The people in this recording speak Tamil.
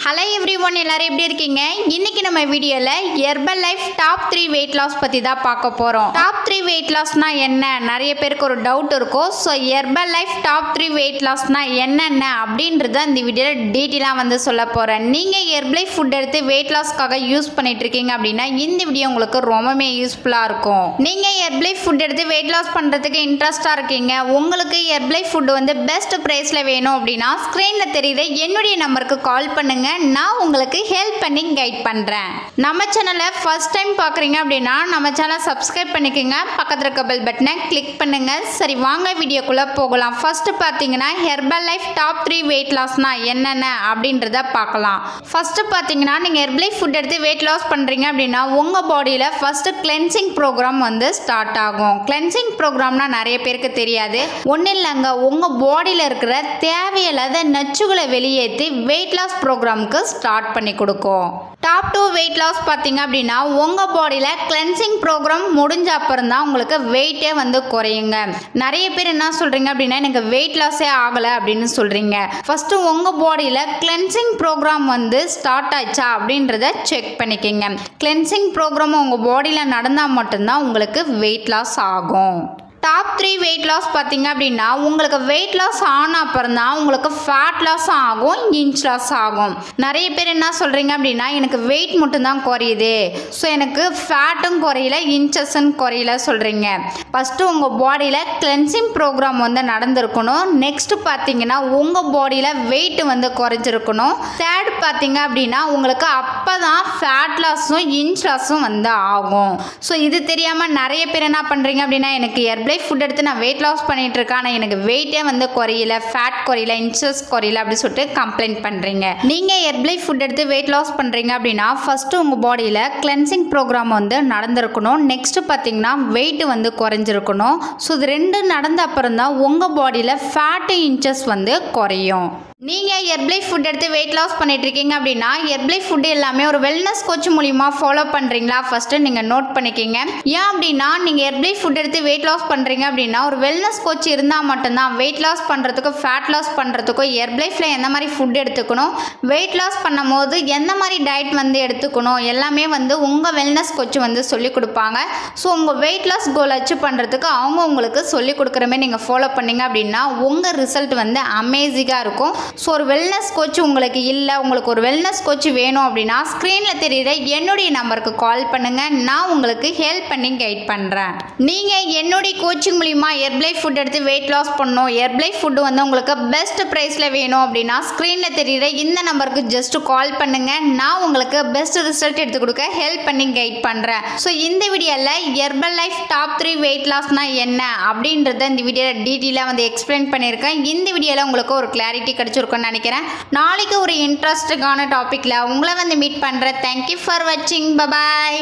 ஹலோ எவ்ரிவன், எல்லாரும் எப்படி இருக்கீங்க? இன்னைக்கு நம்ம வீடியோல herbal life top 3 weight loss பத்தி தான் பார்க்க போறோம். டாப் 3 வெயிட் லாஸ்னா என்ன? நிறைய பேருக்கு ஒரு டவுட் இருக்கும். So herbal life top 3 weight லாஸ்னா என்னென்ன அப்படின்றத இந்த வீடியோல டீட்டெயிலாக வந்து சொல்ல போறேன். நீங்க ஹெர்பல் லைஃப் ஃபுட் எடுத்து வெயிட் லாஸ்க்காக யூஸ் பண்ணிட்டு இருக்கீங்க அப்படின்னா இந்த வீடியோ உங்களுக்கு ரொம்பவே யூஸ்ஃபுல்லா இருக்கும். நீங்க ஹெர்பல் லைஃப் ஃபுட் எடுத்து வெயிட் லாஸ் பண்றதுக்கு இன்ட்ரெஸ்டா இருக்கீங்க, உங்களுக்கு ஹெர்பல் லைஃப் ஃபுட் வந்து பெஸ்ட் பிரைஸ்ல வேணும் அப்படின்னா ஸ்கிரீன்ல தெரியுற என்னுடைய நம்பருக்கு கால் பண்ணுங்க. நான் உங்களுக்கு ஹெல்ப் பண்ணி கைட் பண்றேன். நம்ம சேனலை ஃபர்ஸ்ட் டைம் பார்க்குறீங்க அப்படின்னா நம்ம சேனலை சப்ஸ்கிரைப் பண்ணிக்கோங்க, பக்கத்தில் இருக்க பெல் பட்டனை கிளிக் பண்ணுங்க. சரி, வாங்க வீடியோக்குள்ள போகலாம். ஃபர்ஸ்ட் பார்த்தீங்கன்னா ஹெர்பல் லைஃப் டாப் 3 வெயிட் லாஸ்னா என்னென்ன அப்படின்றத பார்க்கலாம். ஃபர்ஸ்ட் பார்த்தீங்கன்னா நீங்கள் ஹெர்பல் லைஃப் ஃபுட் எடுத்து வெயிட் லாஸ் பண்ணுறீங்க அப்படின்னா உங்கள் பாடியில் ஃபர்ஸ்ட் கிளென்சிங் ப்ரோக்ராம் வந்து ஸ்டார்ட் ஆகும். கிளென்சிங் ப்ரோக்ராம்னா நிறைய பேருக்கு தெரியாது. ஒன்றும் இல்லைங்க, உங்கள் பாடியில் இருக்கிற தேவையில்லாத நச்சுகளை வெளியேற்றி வெயிட் லாஸ் ப்ரோக்ராமுக்கு ஸ்டார்ட் பண்ணி கொடுக்கும். டாப் 2 வெயிட் லாஸ் பார்த்தீங்க அப்படின்னா உங்கள் பாடியில் கிளென்சிங் ப்ரோக்ராம் முடிஞ்ச அப்புறம் தான் உங்களுக்கு வெயிட்டே வந்து குறையுங்க. நிறைய பேர் என்ன சொல்கிறீங்க அப்படின்னா எனக்கு வெயிட் லாஸே ஆகலை அப்படின்னு சொல்கிறீங்க. ஃபஸ்ட்டு உங்கள் பாடியில் கிளென்சிங் ப்ரோக்ராம் வந்து ஸ்டார்ட் ஆச்சா அப்படின்றத செக் பண்ணிக்கோங்க. கிளென்சிங் ப்ரோக்ராம் உங்கள் பாடியில் நடந்தால் மட்டும்தான் உங்களுக்கு வெயிட் லாஸ் ஆகும். டாப் 3 வெயிட் லாஸ் பார்த்தீங்க அப்படின்னா உங்களுக்கு வெயிட் லாஸ் ஆன அப்புறம் தான் உங்களுக்கு ஃபேட் லாஸ் ஆகும், இன்ச் லாஸ் ஆகும். நிறைய பேர் என்ன சொல்கிறீங்க அப்படின்னா எனக்கு வெயிட் மட்டும்தான் குறையுது, ஸோ எனக்கு ஃபேட்டும் குறையில இன்ச்சஸும் குறையில சொல்கிறீங்க. ஃபஸ்ட்டு உங்கள் பாடியில் கிளென்சிங் ப்ரோக்ராம் வந்து நடந்திருக்கணும். நெக்ஸ்ட்டு பார்த்தீங்கன்னா உங்கள் பாடியில் வெயிட் வந்து குறைஞ்சிருக்கணும். தேர்ட் பார்த்தீங்க அப்படின்னா உங்களுக்கு அப்போ தான் ஃபேட் லாஸும் இன்ச் லாஸும் வந்து ஆகும். ஸோ இது தெரியாமல் நிறைய பேர் என்ன பண்ணுறீங்க அப்படின்னா எனக்கு ஹெர்பல் ஃபுட் எடுத்து நான் வெயிட் லாஸ் பண்ணிட்டு இருக்கேன், ஆனால் எனக்கு வெயிட்டே வந்து குறையில, ஃபேட் குறையில, இன்ச்சஸ் குறையில அப்படி சொல்லிட்டு கம்ப்ளைண்ட் பண்ணுறீங்க. நீங்கள் ஹெர்பல் ஃபுட் எடுத்து வெயிட் லாஸ் பண்ணுறீங்க அப்படின்னா ஃபஸ்ட்டு உங்கள் பாடியில் கிளென்சிங் ப்ரோக்ராம் வந்து நடந்திருக்கணும். நெக்ஸ்ட்டு பார்த்தீங்கன்னா வெயிட் வந்து குறைஞ்சிருக்கணும். ஸோ இது ரெண்டு நடந்த அப்புறம் தான் உங்கள் பாடியில் ஃபேட்டு இன்ச்சஸ் வந்து குறையும். நீங்கள் ஹெர்பல் ஃபுட் எடுத்து வெயிட் லாஸ் பண்ணிட்டு இருக்கீங்க அப்படின்னா ஹெர்பல் ஃபுட் எல்லாமே ஒரு வெல்னஸ் கோச் மூலிமா ஃபாலோ பண்ணுறீங்களா ஃபஸ்ட்டு நீங்கள் நோட் பண்ணிக்கிங்க. ஏன் அப்படின்னா நீங்கள் ஹெர்பல் ஃபுட் எடுத்து வெயிட் லாஸ் பண்ணுறீங்க அப்படின்னா ஒரு வெல்னஸ் கோச் இருந்தால் மட்டும்தான் வெயிட் லாஸ் பண்ணுறதுக்கும் ஃபேட் லாஸ் பண்ணுறதுக்கும் ஹெர்பல் லைஃப்பில் எந்த மாதிரி ஃபுட் எடுத்துக்கணும், வெயிட் லாஸ் பண்ணும் போது எந்த மாதிரி டயட் வந்து எடுத்துக்கணும் எல்லாமே வந்து உங்கள் வெல்னஸ் கோச் வந்து சொல்லிக் கொடுப்பாங்க. ஸோ உங்கள் வெயிட் லாஸ் கோல் அச்சீவ் பண்ணுறதுக்கு அவங்க உங்களுக்கு சொல்லிக் கொடுக்குற மாதிரி நீங்கள் ஃபாலோ பண்ணீங்க அப்படின்னா உங்கள் ரிசல்ட் வந்து அமேசிங்காக இருக்கும். ஸோ ஒரு வெல்னஸ் கோச் உங்களுக்கு இல்லை, உங்களுக்கு ஒரு வெல்னஸ் கோச் வேணும் அப்படின்னா ஸ்க்ரீனில் தெரியுற என்னுடைய நம்பருக்கு கால் பண்ணுங்கள், நான் உங்களுக்கு ஹெல்ப் பண்ணி கைட் பண்ணுறேன். நீங்கள் என்னுடைய கோச்சிங் மூலிமா ஹெர்பல் ஃபுட் எடுத்து வெயிட் லாஸ் பண்ணணும், ஹெர்பல் ஃபுட் வந்து உங்களுக்கு பெஸ்ட் ப்ரைஸில் வேணும் அப்படின்னா ஸ்க்ரீனில் தெரியுற இந்த நம்பருக்கு ஜஸ்ட் கால் பண்ணுங்கள், நான் உங்களுக்கு பெஸ்ட் ரிசல்ட் எடுத்து கொடுக்க ஹெல்ப் பண்ணி கைட் பண்ணுறேன். ஸோ இந்த வீடியோவில் ஹெர்பல் லைஃப் டாப் 3 வெயிட் லாஸ்னா என்ன அப்படின்றத இந்த வீடியோவில் டீட்டெயிலாக வந்து எக்ஸ்பிளைன் பண்ணியிருக்கேன். இந்த வீடியோவில் உங்களுக்கு ஒரு கிளாரிட்டி கிடைச்சிருக்கும்னு நினைக்கிறேன். நாளைக்கு ஒரு இன்ட்ரெஸ்டிங்கான டாபிக்ல உங்களை வந்து மீட் பண்றேன். தேங்க்யூ ஃபார் வாட்சிங். Bye bye.